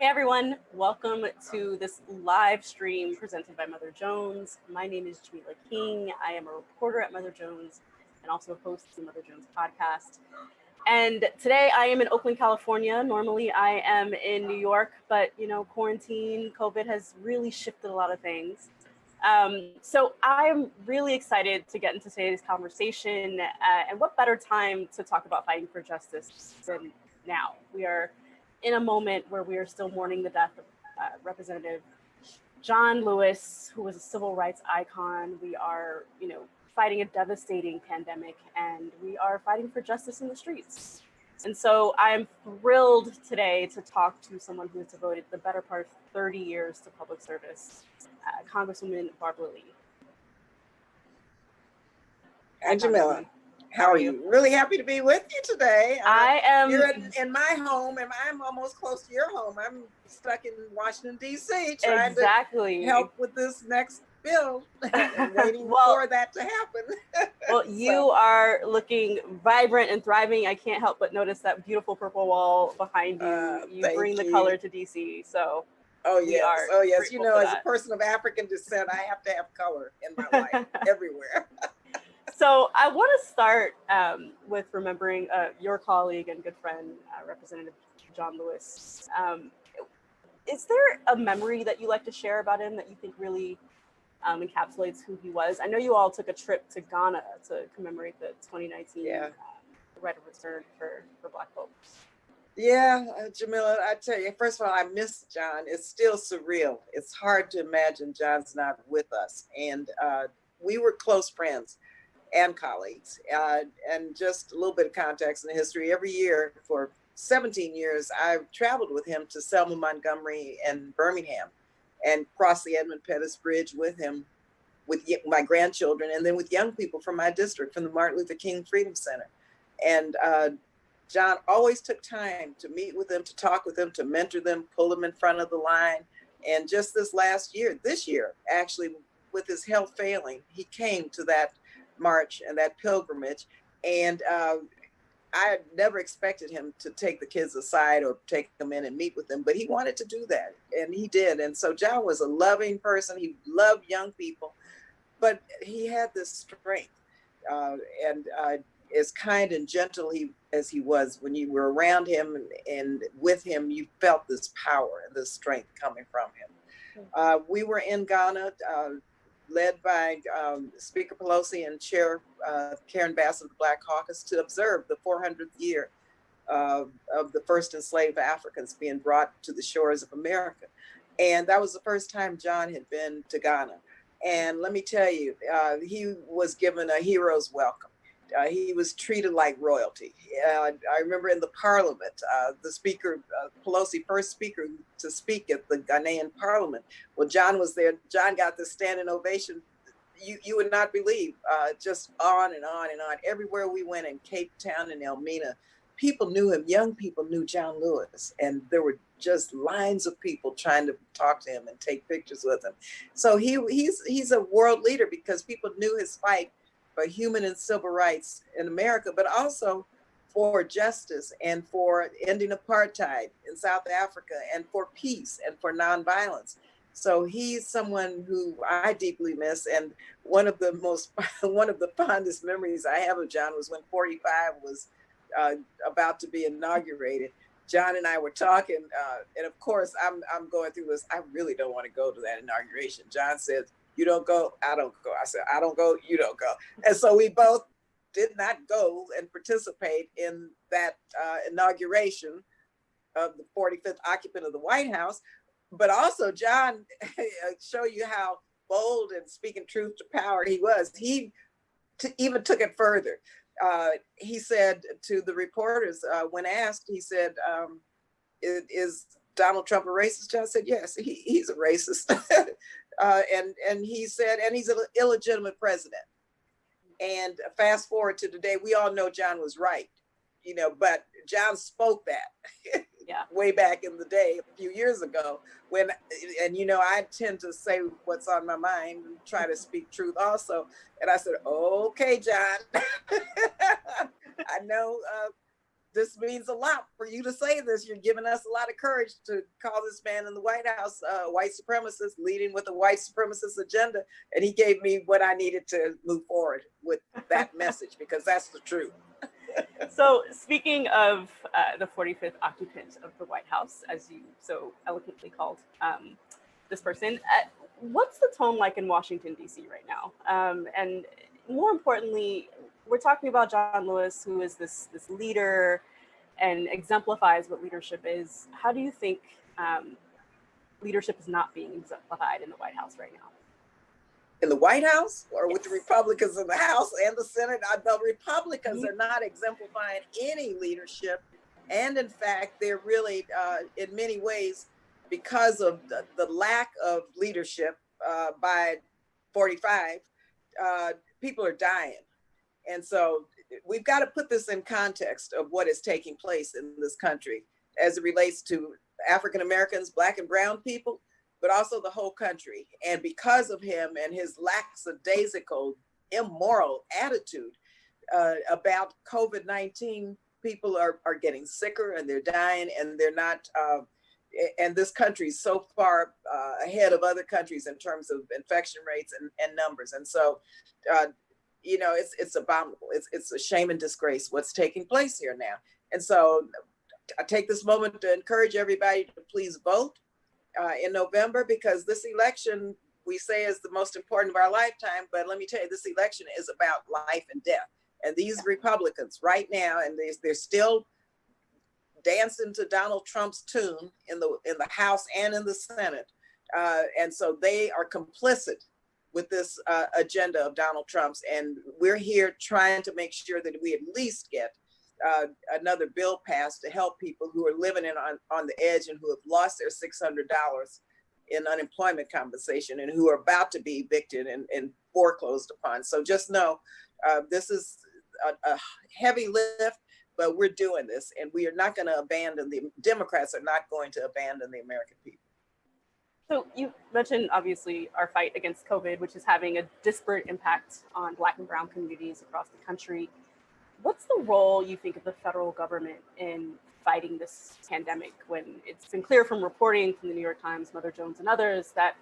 Hey everyone, welcome to this live stream presented by Mother Jones. My name is Jamilah King. I am a reporter at Mother Jones and also host the Mother Jones podcast. And today I am in Oakland, California. Normally I am in New York, but quarantine, COVID has really shifted a lot of things. So I'm really excited to get into today's conversation. And what better time to talk about fighting for justice than now? We are in a moment where we are still mourning the death of Representative John Lewis, who was a civil rights icon. We are, fighting a devastating pandemic, and we are fighting for justice in the streets. And so I'm thrilled today to talk to someone who has devoted the better part of 30 years to public service, Congresswoman Barbara Lee. Hi, Jamilah. How are you? Really happy to be with you today. I am. You're in my home, and I'm almost close to your home. I'm stuck in Washington, D.C., trying to help with this next bill and waiting for that to happen. Well, you are looking vibrant and thriving. I can't help but notice that beautiful purple wall behind you. You bring the color to D.C., so. Oh yes. You know, as a person of African descent, I have to have color in my life everywhere. So I want to start with remembering your colleague and good friend, Representative John Lewis. Is there a memory that you like to share about him that you think really encapsulates who he was? I know you all took a trip to Ghana to commemorate the 2019 right of return for Black folks. Yeah, Jamilah, I tell you, first of all, I miss John. It's still surreal. It's hard to imagine John's not with us. And we were close friends and colleagues. And just a little bit of context and history. Every year for 17 years, I've traveled with him to Selma, Montgomery, and Birmingham, and crossed the Edmund Pettus Bridge with him, with my grandchildren, and then with young people from my district, from the Martin Luther King Freedom Center. And John always took time to meet with them, to talk with them, to mentor them, pull them in front of the line. And just this year, actually, with his health failing, he came to that march and that pilgrimage. And I had never expected him to take the kids aside or take them in and meet with them, but he wanted to do that, and he did. And so John was a loving person. He loved young people, but he had this strength, and as kind and gentle as he was, when you were around him and with him, you felt this power and this strength coming from him. We were in Ghana, led by Speaker Pelosi and Chair Karen Bass of the Black Caucus, to observe the 400th year of the first enslaved Africans being brought to the shores of America. And that was the first time John had been to Ghana. And let me tell you, he was given a hero's welcome. He was treated like royalty. I remember in the parliament, the speaker, Pelosi, first speaker to speak at the Ghanaian parliament. Well, John was there. John got this standing ovation. You would not believe, just on and on and on. Everywhere we went in Cape Town and Elmina, people knew him. Young people knew John Lewis. And there were just lines of people trying to talk to him and take pictures with him. So he's a world leader because people knew his fight for human and civil rights in America, but also for justice and for ending apartheid in South Africa and for peace and for nonviolence. So he's someone who I deeply miss. And one of the fondest memories I have of John was when 45 was about to be inaugurated. John and I were talking, and of course I'm going through this. I really don't want to go to that inauguration. John said, "You don't go, I don't go." I said, "I don't go, you don't go." And so we both did not go and participate in that inauguration of the 45th occupant of the White House. But also John, show you how bold and speaking truth to power he was. He even took it further. He said to the reporters, when asked, he said, is Donald Trump a racist? John said, yes, he's a racist. And he said, and he's an illegitimate president. And fast forward to today, we all know John was right, but John spoke that way back in the day, a few years ago, I tend to say what's on my mind and try to speak truth also. And I said, okay, John, I know this means a lot for you to say this. You're giving us a lot of courage to call this man in the White House white supremacist, leading with a white supremacist agenda. And he gave me what I needed to move forward with that message, because that's the truth. So speaking of the 45th occupant of the White House, as you so eloquently called this person, what's the tone like in Washington, D.C. right now? And more importantly, we're talking about John Lewis, who is this leader and exemplifies what leadership is. How do you think leadership is not being exemplified in the White House right now? In the White House, or Yes. with the Republicans in the House and the Senate? The Republicans are not exemplifying any leadership. And in fact, they're really, in many ways, because of the lack of leadership by 45, people are dying. And so we've got to put this in context of what is taking place in this country as it relates to African Americans, Black and brown people, but also the whole country. And because of him and his lackadaisical, immoral attitude about COVID-19, people are getting sicker and they're dying, and they're not, and this country is so far ahead of other countries in terms of infection rates and numbers. And so, you know, it's abominable. It's a shame and disgrace what's taking place here now. And so I take this moment to encourage everybody to please vote in November, because this election, we say, is the most important of our lifetime. But let me tell you, this election is about life and death. And these Republicans right now, and they're still dancing to Donald Trump's tune in the House and in the Senate. And so they are complicit with this agenda of Donald Trump's. And we're here trying to make sure that we at least get another bill passed to help people who are living on the edge and who have lost their $600 in unemployment compensation and who are about to be evicted and foreclosed upon. So just know this is a heavy lift, but we're doing this, and we are not going to abandon, the Democrats are not going to abandon the American people. So you mentioned, obviously, our fight against COVID, which is having a disparate impact on Black and brown communities across the country. What's the role, you think, of the federal government in fighting this pandemic, when it's been clear from reporting from the New York Times, Mother Jones, and others that,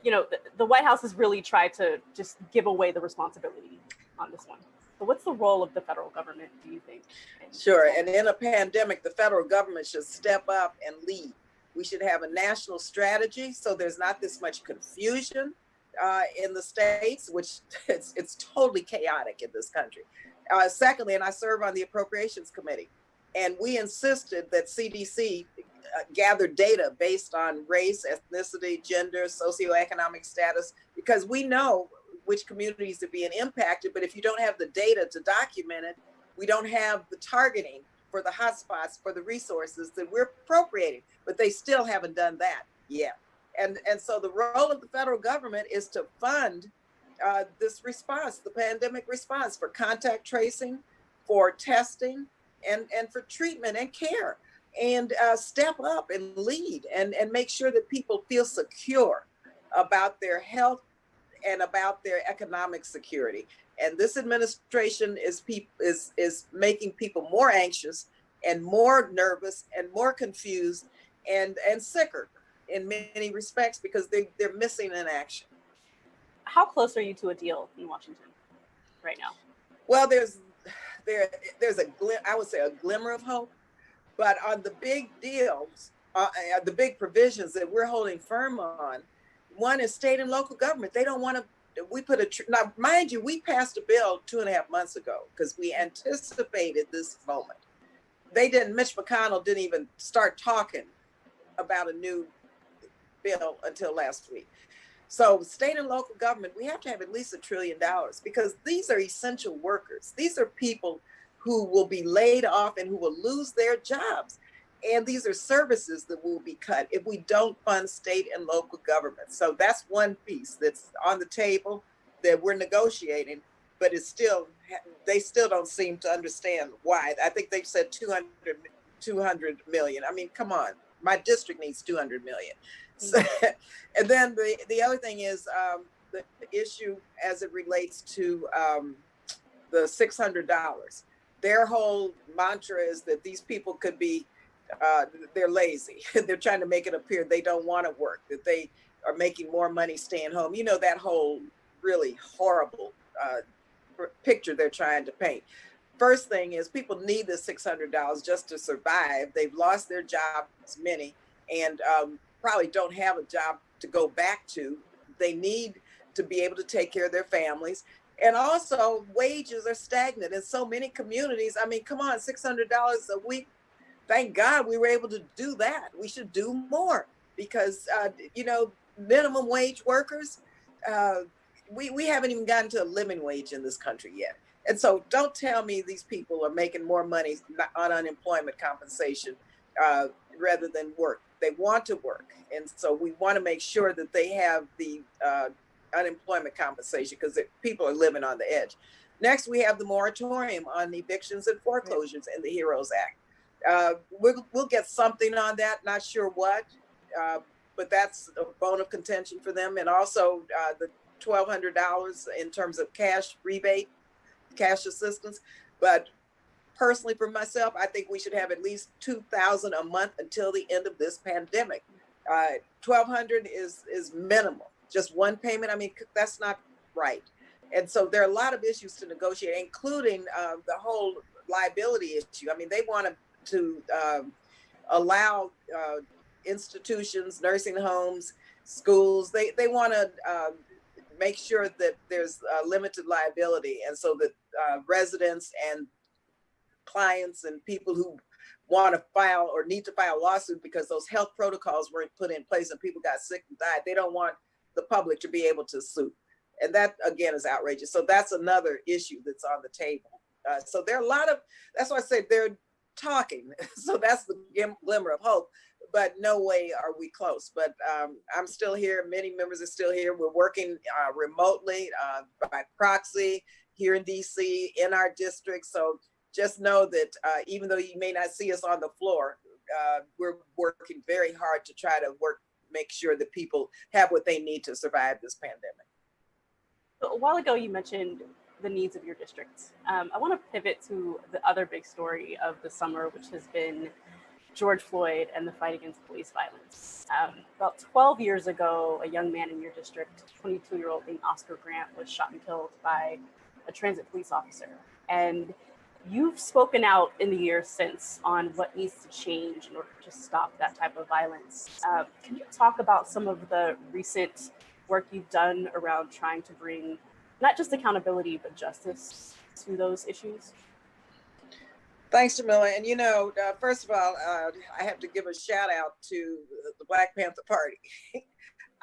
you know, the White House has really tried to just give away the responsibility on this one? So what's the role of the federal government, do you think? Sure. And in a pandemic, the federal government should step up and lead. We should have a national strategy so there's not this much confusion in the states, which it's totally chaotic in this country. Secondly, and I serve on the Appropriations Committee, and we insisted that CDC gather data based on race, ethnicity, gender, socioeconomic status, because we know which communities are being impacted. But if you don't have the data to document it, we don't have the targeting for the hotspots, for the resources that we're appropriating, but they still haven't done that yet. And so the role of the federal government is to fund this response, the pandemic response, for contact tracing, for testing, and for treatment and care, and step up and lead and make sure that people feel secure about their health and about their economic security. And this administration is making people more anxious and more nervous and more confused and sicker in many respects, because they're missing in action. How close are you to a deal in Washington right now? Well, there's I would say a glimmer of hope, but on the big deals, the big provisions that we're holding firm on, one is state and local government. They don't want to. Now, mind you, we passed a bill 2.5 months ago because we anticipated this moment. Mitch McConnell didn't even start talking about a new bill until last week. So state and local government, we have to have at least $1 trillion, because these are essential workers. These are people who will be laid off and who will lose their jobs. And these are services that will be cut if we don't fund state and local government. So that's one piece that's on the table that we're negotiating, but they still don't seem to understand why. I think they've said 200 million. I mean, come on, my district needs 200 million. So, and then the other thing is the issue as it relates to the $600. their whole mantra is that these people could be, they're lazy. They're trying to make it appear they don't want to work, that they are making more money staying home. You know, that whole really horrible picture they're trying to paint. First thing is people need the $600 just to survive. They've lost their jobs, many, and probably don't have a job to go back to. They need to be able to take care of their families. And also wages are stagnant in so many communities. I mean, come on, $600 a week. Thank God we were able to do that. We should do more because, you know, minimum wage workers, we haven't even gotten to a living wage in this country yet. And so don't tell me these people are making more money on unemployment compensation rather than work. They want to work. And so we want to make sure that they have the unemployment compensation because people are living on the edge. Next, we have the moratorium on evictions and foreclosures in the HEROES Act. We'll get something on that, not sure what, but that's a bone of contention for them. And also the $1,200 in terms of cash rebate, cash assistance. But personally, for myself, I think we should have at least $2,000 a month until the end of this pandemic. $1,200 is minimal. Just one payment. I mean, that's not right. And so there are a lot of issues to negotiate, including the whole liability issue. I mean, they want to allow institutions, nursing homes, schools. They want to make sure that there's limited liability, and so that residents and clients and people who want to file or need to file a lawsuit because those health protocols weren't put in place and people got sick and died, they don't want the public to be able to sue. And that, again, is outrageous. So that's another issue that's on the table. So there are a lot of, that's why I say they're talking. So that's the glimmer of hope, but no way are we close. But I'm still here. Many members are still here. We're working remotely by proxy here in DC, in our district. So just know that even though you may not see us on the floor, we're working very hard to try to make sure that people have what they need to survive this pandemic. A while ago, you mentioned the needs of your districts. I want to pivot to the other big story of the summer, which has been George Floyd and the fight against police violence. About 12 years ago, a young man in your district, 22-year-old named Oscar Grant, was shot and killed by a transit police officer. And you've spoken out in the years since on what needs to change in order to stop that type of violence. Can you talk about some of the recent work you've done around trying to bring not just accountability, but justice to those issues? Thanks, Jamilah. And, you know, first of all, I have to give a shout out to the Black Panther Party.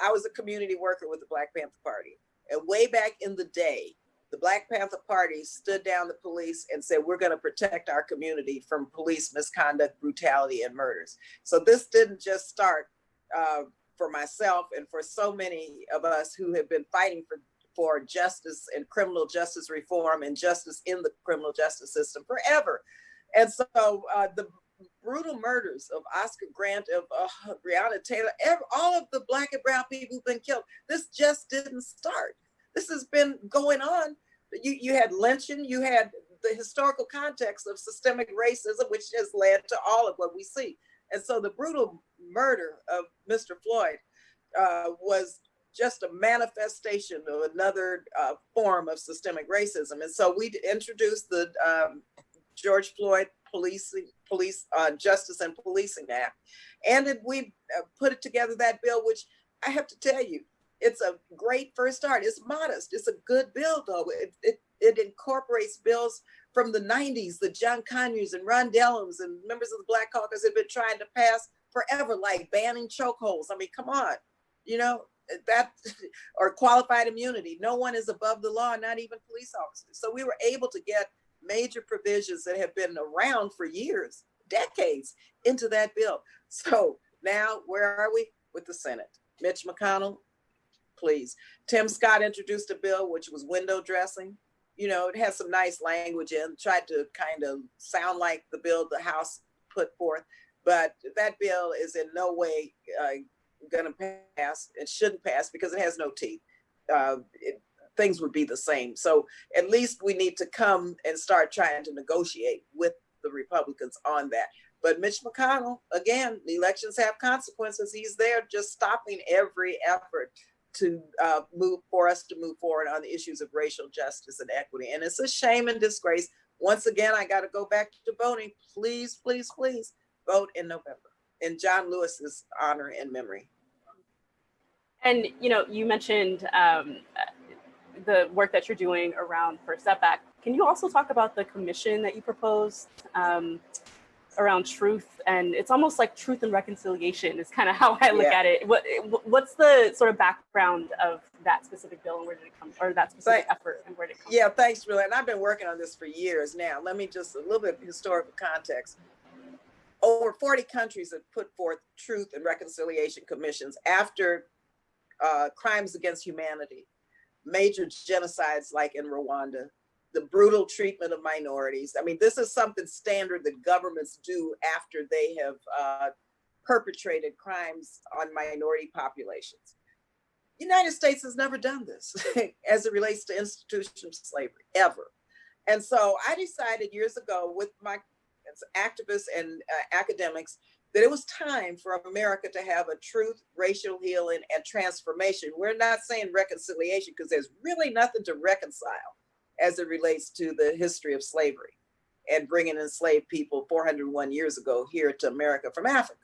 I was a community worker with the Black Panther Party. And way back in the day, the Black Panther Party stood down the police and said, we're going to protect our community from police misconduct, brutality, and murders. So this didn't just start for myself and for so many of us who have been fighting for justice and criminal justice reform and justice in the criminal justice system forever. And so the brutal murders of Oscar Grant, of Breonna Taylor, all of the Black and brown people who've been killed, this just didn't start. This has been going on. You had lynching, you had the historical context of systemic racism, which has led to all of what we see. And so the brutal murder of Mr. Floyd was just a manifestation of another form of systemic racism. And so we introduced the George Floyd Police Justice and Policing Act. And we put it together, that bill, which I have to tell you, it's a great first start. It's modest. It's a good bill, though. It incorporates bills from the 90s that John Conyers and Ron Dellums and members of the Black Caucus have been trying to pass forever, like banning chokeholds. I mean, come on, you know, that, or qualified immunity. No one is above the law, not even police officers. So we were able to get major provisions that have been around for years, decades, into that bill. So now where are we? With the Senate. Mitch McConnell, please. Tim Scott introduced a bill which was window dressing. You know, it has some nice language in, tried to kind of sound like the bill the House put forth, but that bill is in no way going to pass. It shouldn't pass because it has no teeth. things would be the same. So at least we need to come and start trying to negotiate with the Republicans on that. But Mitch McConnell, again, the elections have consequences. He's there just stopping every effort to move us to move forward on the issues of racial justice and equity. And it's a shame and disgrace. Once again, I got to go back to voting. Please, please, please vote in November in John Lewis's honor and memory. And, you mentioned the work that you're doing around First Step Back. Can you also talk about the commission that you proposed around truth? And it's almost like truth and reconciliation is kind of how I look at it. What's the sort of background of that specific bill and where did it come, or that specific effort and where did it come from? Yeah, thanks, Shirley. And I've been working on this for years now. Let me just, a little bit of historical context. Over 40 countries have put forth truth and reconciliation commissions after crimes against humanity, major genocides like in Rwanda, the brutal treatment of minorities. I mean, this is something standard that governments do after they have perpetrated crimes on minority populations. The United States has never done this as it relates to institutional slavery, ever. And so I decided years ago with my activists and academics that it was time for America to have a truth, racial healing, and transformation. We're not saying reconciliation because there's really nothing to reconcile as it relates to the history of slavery and bringing enslaved people 401 years ago here to America from Africa.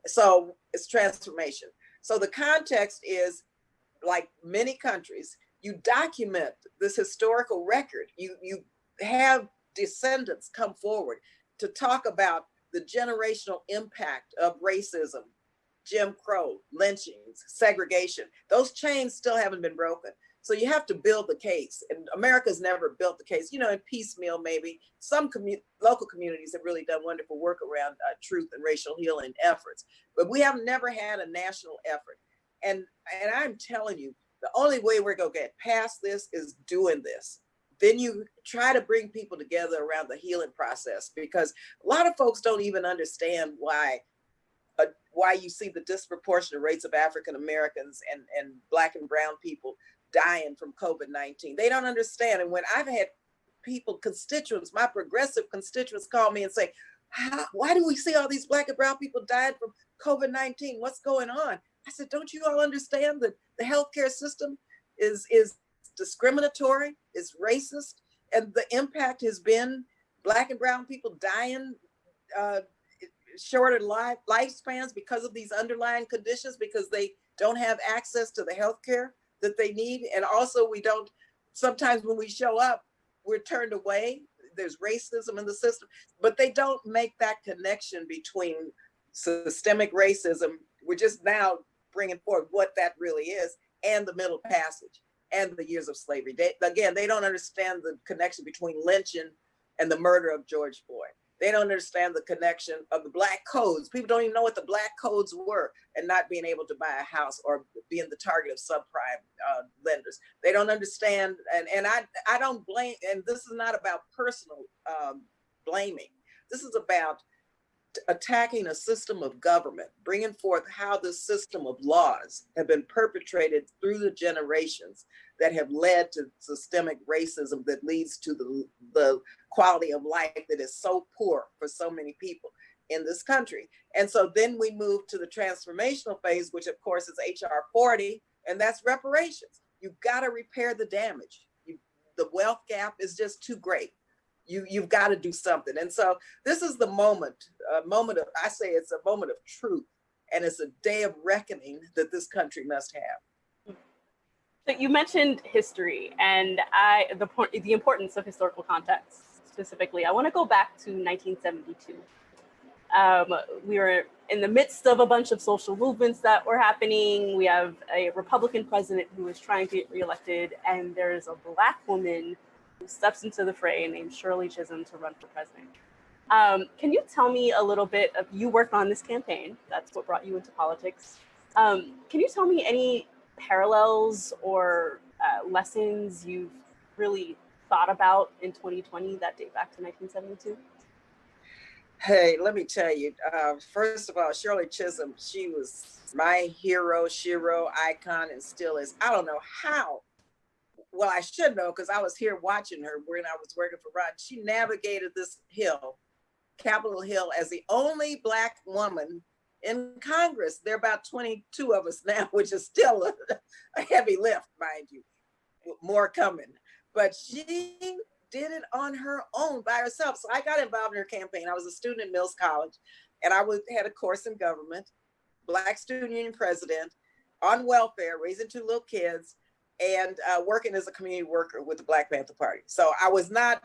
So it's transformation. So the context is, like many countries, you document this historical record. You have descendants come forward to talk about the generational impact of racism, Jim Crow, lynchings, segregation. Those chains still haven't been broken. So you have to build the case. And America's never built the case, in piecemeal maybe. Some local communities have really done wonderful work around truth and racial healing efforts. But we have never had a national effort. And I'm telling you, the only way we're going to get past this is doing this. Then you try to bring people together around the healing process, because a lot of folks don't even understand why you see the disproportionate rates of African Americans and Black and brown people dying from COVID-19. They don't understand. And when I've had constituents, my progressive constituents call me and say, why do we see all these Black and brown people dying from COVID-19? What's going on? I said, don't you all understand that the healthcare system is discriminatory, it's racist, and the impact has been Black and brown people dying shorter lifespans because of these underlying conditions, because they don't have access to the healthcare that they need. And also sometimes when we show up, we're turned away. There's racism in the system, but they don't make that connection between systemic racism. We're just now bringing forward what that really is, and the Middle Passage and the years of slavery. They don't understand the connection between lynching and the murder of George Floyd. They don't understand the connection of the Black codes. People don't even know what the Black codes were, and not being able to buy a house or being the target of subprime lenders. They don't understand, and I don't blame, and this is not about personal blaming. This is about attacking a system of government, bringing forth how this system of laws have been perpetrated through the generations that have led to systemic racism that leads to the quality of life that is so poor for so many people in this country. And so then we move to the transformational phase, which of course is HR 40, and that's reparations. You've got to repair the damage. The wealth gap is just too great. You've got to do something. And so this is the moment I say it's a moment of truth, and it's a day of reckoning that this country must have. So you mentioned history and the importance of historical context specifically. I want to go back to 1972. We were in the midst of a bunch of social movements that were happening. We have a Republican president who is trying to get reelected, and there's a Black woman who steps into the fray named Shirley Chisholm to run for president. Can you tell me a little bit of, you worked on this campaign, that's what brought you into politics. Can you tell me any parallels or lessons you've really thought about in 2020 that date back to 1972? Hey, let me tell you, first of all, Shirley Chisholm, she was my hero, shiro, icon, and still is. I don't know how well, I should know because I was here watching her when I was working for Rod. She navigated this hill, Capitol Hill, as the only Black woman in Congress. There are about 22 of us now, which is still a heavy lift, mind you, more coming. But she did it on her own by herself. So I got involved in her campaign. I was a student at Mills College, and I had a course in government, Black Student Union president, on welfare, raising 2 little kids, and working as a community worker with the Black Panther Party. So I was not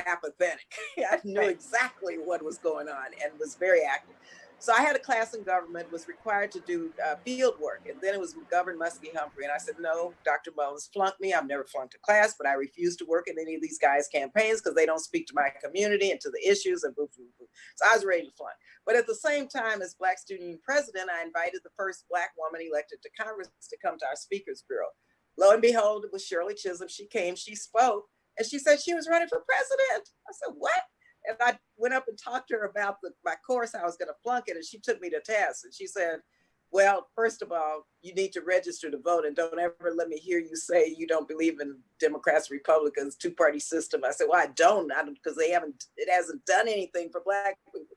apathetic. I knew exactly what was going on and was very active. So I had a class in government, was required to do field work. And then it was Governor Muskie Humphrey. And I said, no, Dr. Mullins flunked me. I've never flunked a class, but I refuse to work in any of these guys' campaigns because they don't speak to my community and to the issues and boo, boo, boo. So I was ready to flunk. But at the same time, as Black Student Union president, I invited the first Black woman elected to Congress to come to our Speakers Bureau. Lo and behold, it was Shirley Chisholm. She came, she spoke, and she said she was running for president. I said, what? And I went up and talked to her about my course, I was going to flunk it, and she took me to task. And she said, well, first of all, you need to register to vote, and don't ever let me hear you say you don't believe in Democrats, Republicans, 2-party system. I said, well, I don't, because it hasn't done anything for Black people.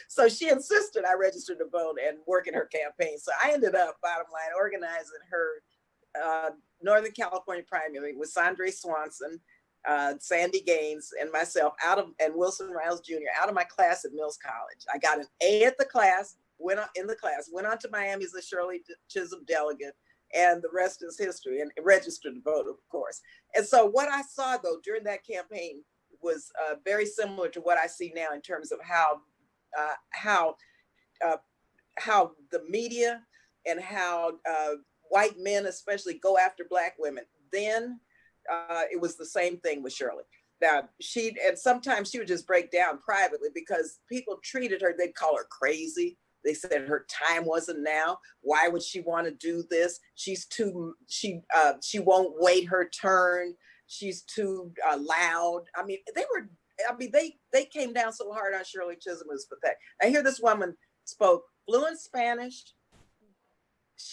So she insisted I register to vote and work in her campaign. So I ended up, bottom line, organizing her Northern California primary with Sandre Swanson, Sandy Gaines, and myself and Wilson Riles Jr. out of my class at Mills College. I got an A at the class, went on to Miami as a Shirley Chisholm delegate, and the rest is history, and registered to vote, of course. And so what I saw, though, during that campaign was very similar to what I see now in terms of how the media and how white men especially go after Black women. Then it was the same thing with Shirley. Now, and sometimes she would just break down privately because people treated her, they'd call her crazy. They said her time wasn't now. Why would she want to do this? She won't wait her turn. She's too loud. I mean, they came down so hard on Shirley Chisholm, it was pathetic. I hear this woman spoke fluent Spanish.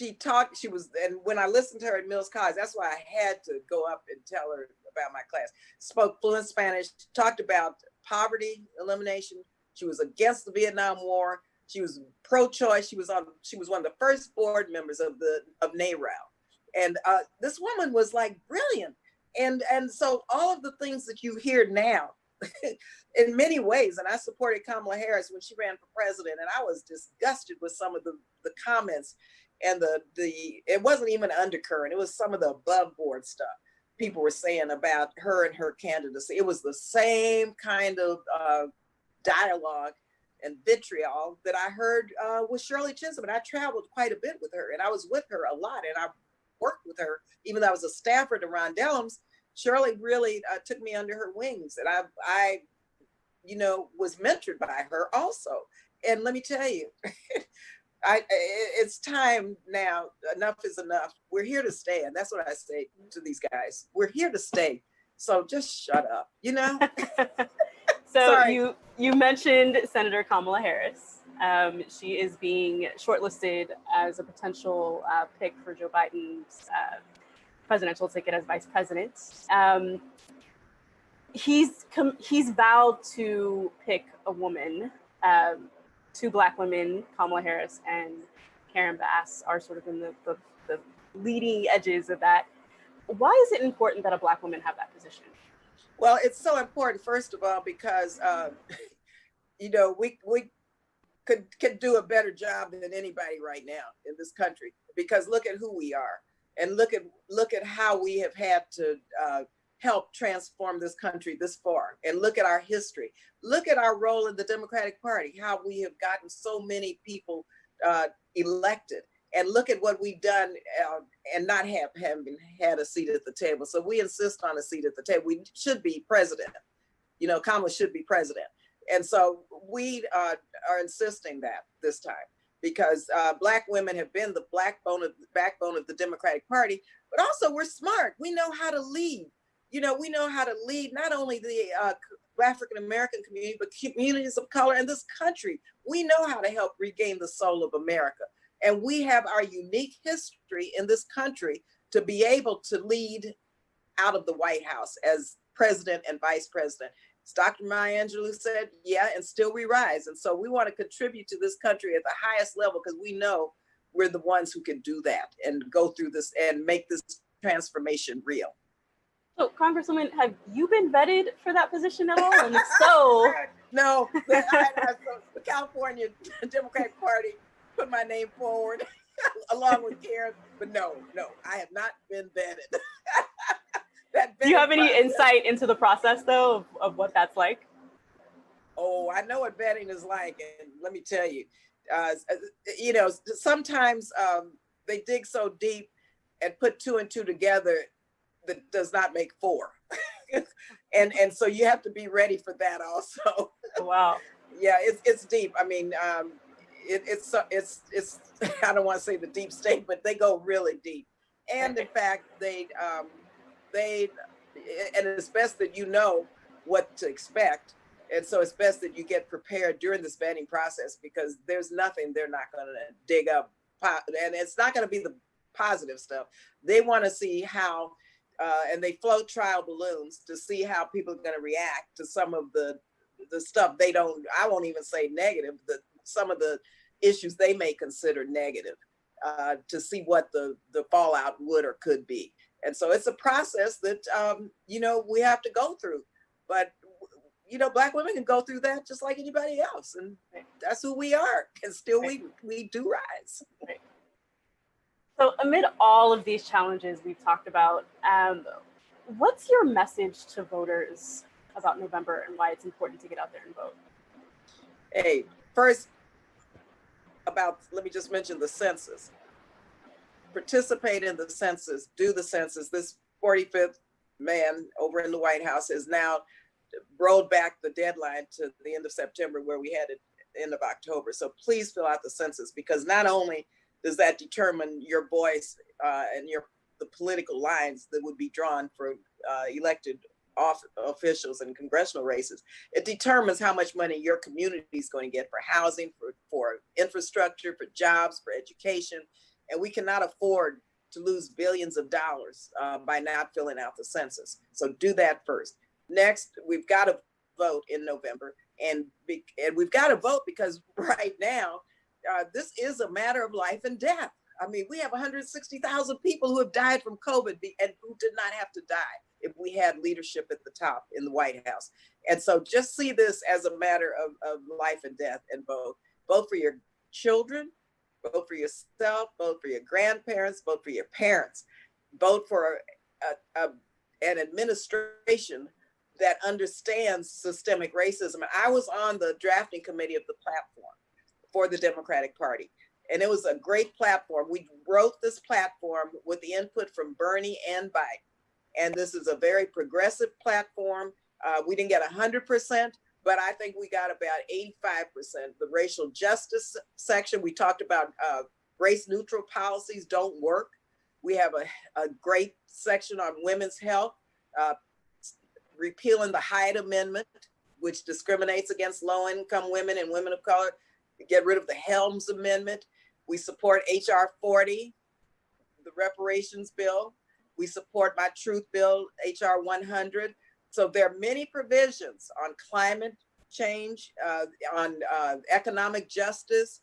And when I listened to her at Mills College, that's why I had to go up and tell her about my class. Spoke fluent Spanish, talked about poverty elimination. She was against the Vietnam War. She was pro-choice. She was one of the first board members of NARAL. And this woman was like brilliant. And so all of the things that you hear now, in many ways, and I supported Kamala Harris when she ran for president, and I was disgusted with some of the comments and it wasn't even an undercurrent. It was some of the above board stuff people were saying about her and her candidacy. It was the same kind of dialogue and vitriol that I heard with Shirley Chisholm. And I traveled quite a bit with her, and I was with her a lot, and I worked with her, even though I was a staffer to Ron Dellums. Shirley really took me under her wings, and I was mentored by her also. And let me tell you, it's time now. Enough is enough. We're here to stay, and that's what I say to these guys. We're here to stay. So just shut up, So you mentioned Senator Kamala Harris. She is being shortlisted as a potential pick for Joe Biden's presidential ticket as vice president. He's vowed to pick a woman. 2 Black women, Kamala Harris and Karen Bass, are sort of in the leading edges of that. Why is it important that a Black woman have that position? Well, it's so important, first of all, because we could do a better job than anybody right now in this country, because look at who we are, and look at how we have had to help transform this country this far, and look at our history. Look at our role in the Democratic Party, how we have gotten so many people elected, and look at what we've done and not having had a seat at the table. So we insist on a seat at the table. We should be president. Kamala should be president. And so we are insisting that this time, because Black women have been the backbone of the Democratic Party, but also we're smart. We know how to lead. We know how to lead not only the African-American community, but communities of color in this country. We know how to help regain the soul of America. And we have our unique history in this country to be able to lead out of the White House as president and vice president. As Dr. Maya Angelou said, yeah, and still we rise. And so we want to contribute to this country at the highest level because we know we're the ones who can do that and go through this and make this transformation real. So, Congresswoman, have you been vetted for that position at all? And if so, no, the California Democratic Party put my name forward along with Karen, but no, I have not been vetted. Do you have any insight into the process, though, of what that's like? Oh, I know what vetting is like, and let me tell you, sometimes they dig so deep and put two and two together that does not make four. and so you have to be ready for that also. Wow. Yeah, it's deep. I mean, it's I don't want to say the deep state, but they go really deep. And in fact, they and it's best that you know what to expect. And so it's best that you get prepared during this vetting process because there's nothing they're not going to dig up. And it's not going to be the positive stuff. They want to see how, and they float trial balloons to see how people are going to react to some of the stuff they don't, I won't even say negative, some of the issues they may consider negative to see what the fallout would or could be. And so it's a process that, we have to go through. But, Black women can go through that just like anybody else. And that's who we are. And still we do rise. Right. So amid all of these challenges we've talked about, what's your message to voters about November and why it's important to get out there and vote? Hey, first, let me just mention the census. Participate in the census, do the census. This 45th man over in the White House has now rolled back the deadline to the end of September where we had it end of October. So please fill out the census because not only does that determine your voice and the political lines that would be drawn for elected officials in congressional races, it determines how much money your community is going to get for housing, for infrastructure, for jobs, for education. And we cannot afford to lose billions of dollars by not filling out the census. So do that first. Next, we've got to vote in November. And we've got to vote because right now, this is a matter of life and death. I mean, we have 160,000 people who have died from COVID and who did not have to die if we had leadership at the top in the White House. And so just see this as a matter of life and death and vote. Vote for your children, vote for yourself, vote for your grandparents, vote for your parents, vote for an administration that understands systemic racism. And I was on the drafting committee of the platform for the Democratic Party. And it was a great platform. We wrote this platform with the input from Bernie and Biden. And this is a very progressive platform. We didn't get 100%, but I think we got about 85%. The racial justice section, we talked about race neutral policies don't work. We have a great section on women's health, repealing the Hyde Amendment, which discriminates against low-income women and women of color, get rid of the Helms Amendment. We support HR 40, the reparations bill. We support my truth bill, HR 100. So there are many provisions on climate change, on economic justice.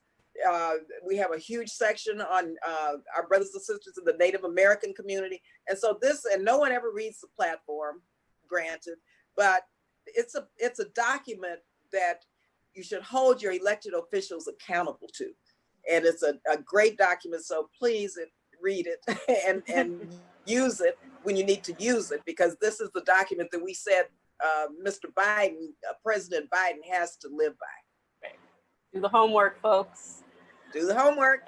We have a huge section on our brothers and sisters in the Native American community. And so and no one ever reads the platform, granted, but it's a document that you should hold your elected officials accountable to. And it's a great document, so please read it and use it when you need to use it, because this is the document that we said Mr. Biden, President Biden has to live by. Do the homework, folks. Do the homework.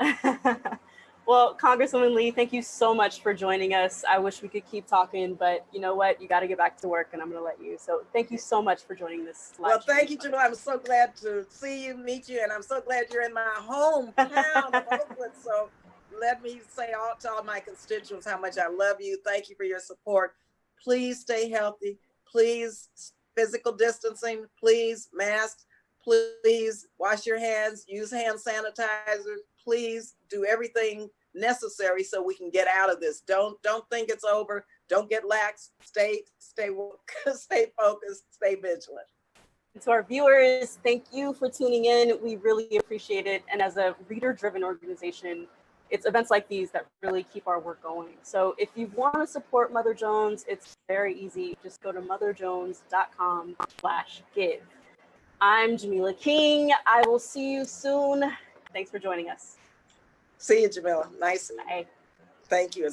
Well, Congresswoman Lee, thank you so much for joining us. I wish we could keep talking, but you know what? You got to get back to work and I'm going to let you. So thank you so much for joining this live. Well, thank you, Jamilah. I'm so glad to see you, meet you, and I'm so glad you're in my hometown of Oakland. So let me say to all my constituents how much I love you. Thank you for your support. Please stay healthy. Please physical distancing. Please masks. Please wash your hands. Use hand sanitizer. Please do everything necessary so we can get out of this. Don't think it's over. Don't get lax. Stay woke, stay focused, stay vigilant. And to our viewers, thank you for tuning in. We really appreciate it. And as a reader-driven organization, it's events like these that really keep our work going. So if you want to support Mother Jones, it's very easy. Just go to motherjones.com/give. I'm Jamilah King. I will see you soon. Thanks for joining us. See you, Jamilah. Nice. Bye. Thank you.